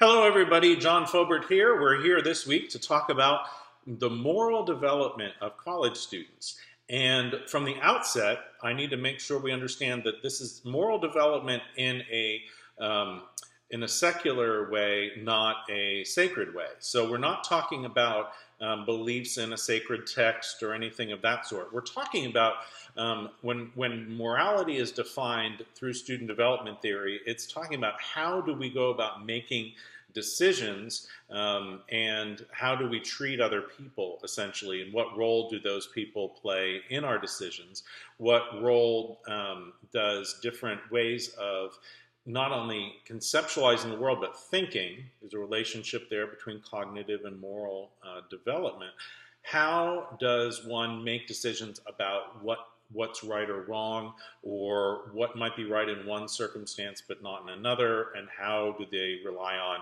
Hello, everybody. John Foubert here. We're here this week to talk about the moral development of college students. And from the outset, I need to make sure we understand that this is moral development um, in a secular way, not a sacred way. So we're not talking about beliefs in a sacred text or anything of that sort. We're talking about when morality is defined through student development theory, it's talking about how do we go about making decisions and how do we treat other people, essentially, and what role do those people play in our decisions? What role does different ways of not only conceptualizing the world but thinking? There's a relationship there between cognitive and moral development. How does one make decisions about what's right or wrong, or what might be right in one circumstance but not in another, and how do they rely on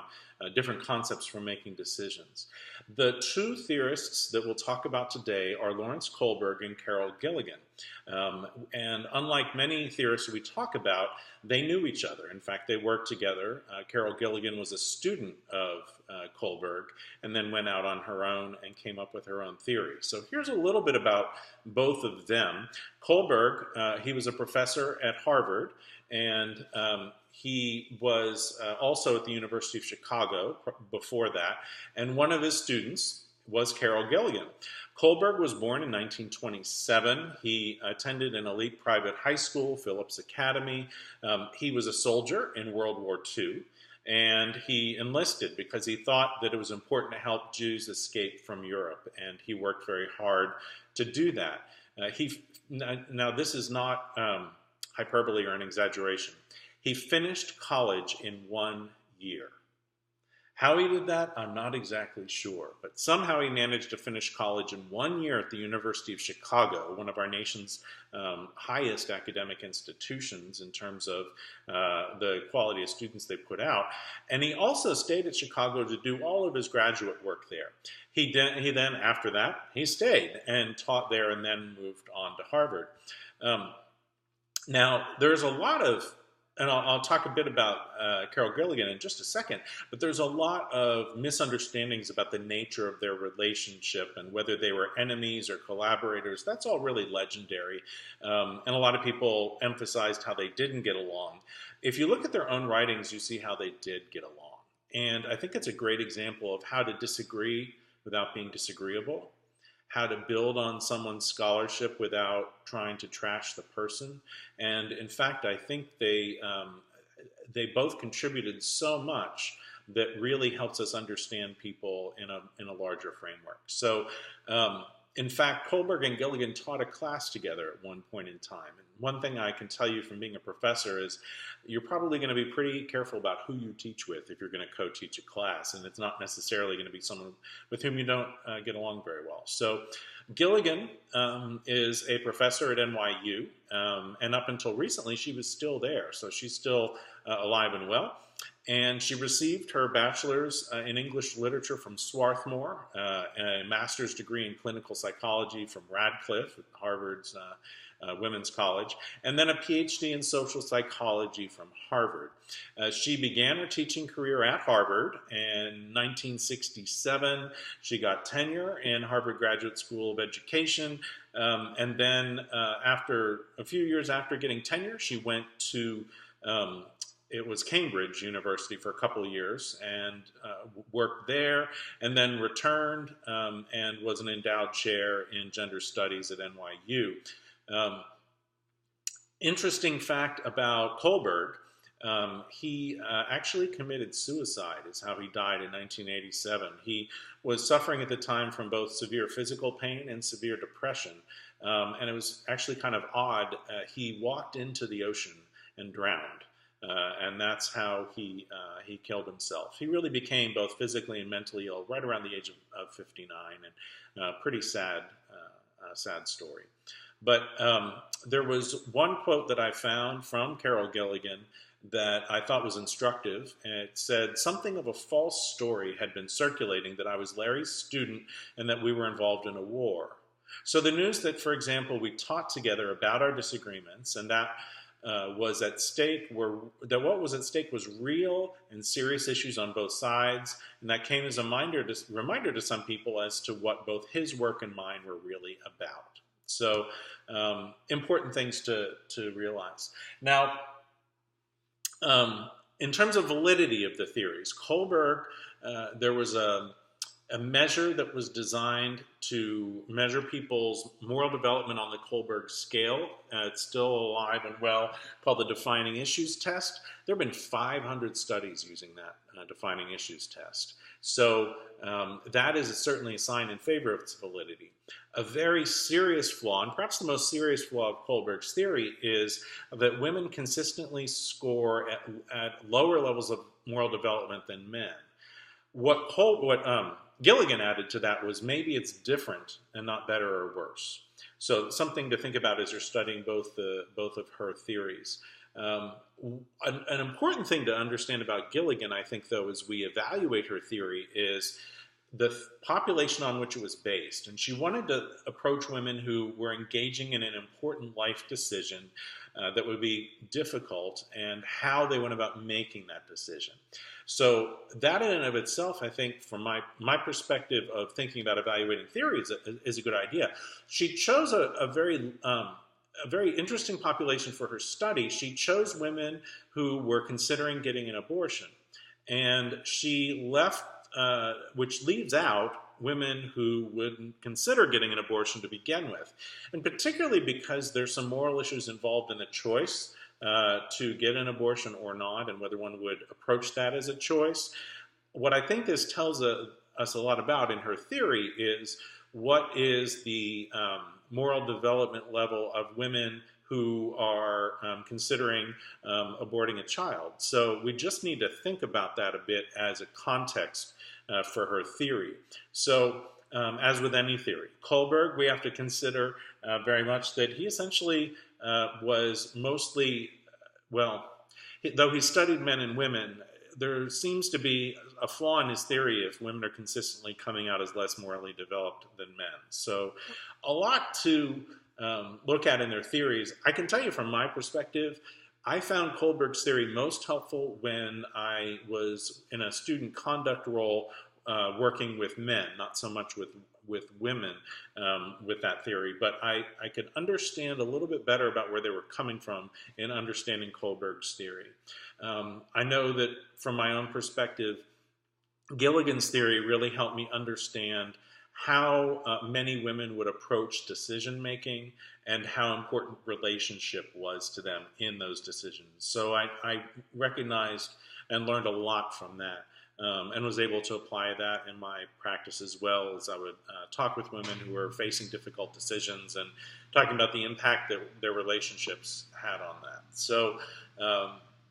different concepts for making decisions? The two theorists that we'll talk about today are Lawrence Kohlberg and Carol Gilligan. And unlike many theorists we talk about, they knew each other. In fact, they worked together. Carol Gilligan was a student of Kohlberg and then went out on her own and came up with her own theory. So here's a little bit about both of them. Kohlberg, he was a professor at Harvard, and he was also at the University of Chicago before that, and one of his students was Carol Gilligan. Kohlberg was born in 1927. He attended an elite private high school, Phillips Academy. He was a soldier in World War II, and he enlisted because he thought that it was important to help Jews escape from Europe, and he worked very hard to do that. Now, this is not hyperbole or an exaggeration. He finished college in 1 year. How he did that, I'm not exactly sure, but somehow he managed to finish college in 1 year at the University of Chicago, one of our nation's highest academic institutions in terms of the quality of students they put out. And he also stayed at Chicago to do all of his graduate work there. He then, after that, he stayed and taught there and then moved on to Harvard. Now, there's a lot of, and I'll talk a bit about Carol Gilligan in just a second, but there's a lot of misunderstandings about the nature of their relationship and whether they were enemies or collaborators. That's all really legendary, and a lot of people emphasized how they didn't get along. If you look at their own writings, you see how they did get along, and I think it's a great example of how to disagree without being disagreeable, how to build on someone's scholarship without trying to trash the person. And in fact, I think they both contributed so much that really helps us understand people in a larger framework. So in fact, Kohlberg and Gilligan taught a class together at one point in time. And one thing I can tell you from being a professor is you're probably going to be pretty careful about who you teach with if you're going to co-teach a class. And it's not necessarily going to be someone with whom you don't get along very well. So Gilligan is a professor at NYU. And up until recently, she was still there. So she's still alive and well. And she received her bachelor's in English literature from Swarthmore, a master's degree in clinical psychology from Radcliffe, Harvard's Women's College, and then a PhD in social psychology from Harvard. She began her teaching career at Harvard in 1967. She got tenure in Harvard Graduate School of Education, and then after a few years after getting tenure, she went to it was Cambridge University for a couple of years and worked there, and then returned and was an endowed chair in gender studies at NYU. Interesting fact about Kohlberg, he actually committed suicide, is how he died in 1987. He was suffering at the time from both severe physical pain and severe depression, and it was actually kind of odd. He walked into the ocean and drowned. And that's how he killed himself. He really became both physically and mentally ill right around the age of 59, and pretty sad story. But there was one quote that I found from Carol Gilligan that I thought was instructive, and it said, "Something of a false story had been circulating that I was Larry's student and that we were involved in a war. So the news that, for example, we taught together about our disagreements and that was at stake what was at stake was real and serious issues on both sides, and that came as a reminder to some people as to what both his work and mine were really about. So important things to realize. Now, in terms of validity of the theories, Kohlberg, there was a measure that was designed to measure people's moral development on the Kohlberg scale. It's still alive and well, called the Defining Issues Test. There have been 500 studies using that Defining Issues Test. So that is certainly a sign in favor of its validity. A very serious flaw, and perhaps the most serious flaw of Kohlberg's theory, is that women consistently score at lower levels of moral development than men. What Gilligan added to that was maybe it's different and not better or worse. So something to think about as you're studying both of her theories. An important thing to understand about Gilligan, I think, though, as we evaluate her theory, is the population on which it was based. And she wanted to approach women who were engaging in an important life decision that would be difficult, and how they went about making that decision. So that in and of itself, I think, from my perspective of thinking about evaluating theories, is a good idea. She chose a very interesting population for her study. She chose women who were considering getting an abortion, and she left, which leaves out women who wouldn't consider getting an abortion to begin with, and particularly because there's some moral issues involved in the choice to get an abortion or not, and whether one would approach that as a choice. What I think this tells us a lot about in her theory is what is the moral development level of women who are considering aborting a child. So we just need to think about that a bit as a context for her theory. So as with any theory, Kohlberg, we have to consider very much that he essentially was mostly, though he studied men and women, there seems to be a flaw in his theory if women are consistently coming out as less morally developed than men. So a lot to look at in their theories. I can tell you from my perspective, I found Kohlberg's theory most helpful when I was in a student conduct role working with men, not so much with women with that theory. But I could understand a little bit better about where they were coming from in understanding Kohlberg's theory. I know that from my own perspective, Gilligan's theory really helped me understand how many women would approach decision-making and how important relationship was to them in those decisions. So I recognized and learned a lot from that, and was able to apply that in my practice as well, as I would talk with women who were facing difficult decisions and talking about the impact that their relationships had on that. So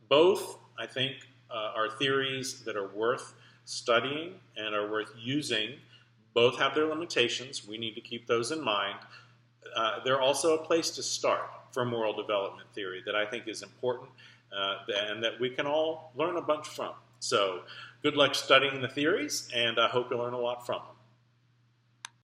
both, I think, are theories that are worth studying and are worth using. Both have their limitations. We need to keep those in mind. They're also a place to start for moral development theory that I think is important and that we can all learn a bunch from. So good luck studying the theories, and I hope you learn a lot from them.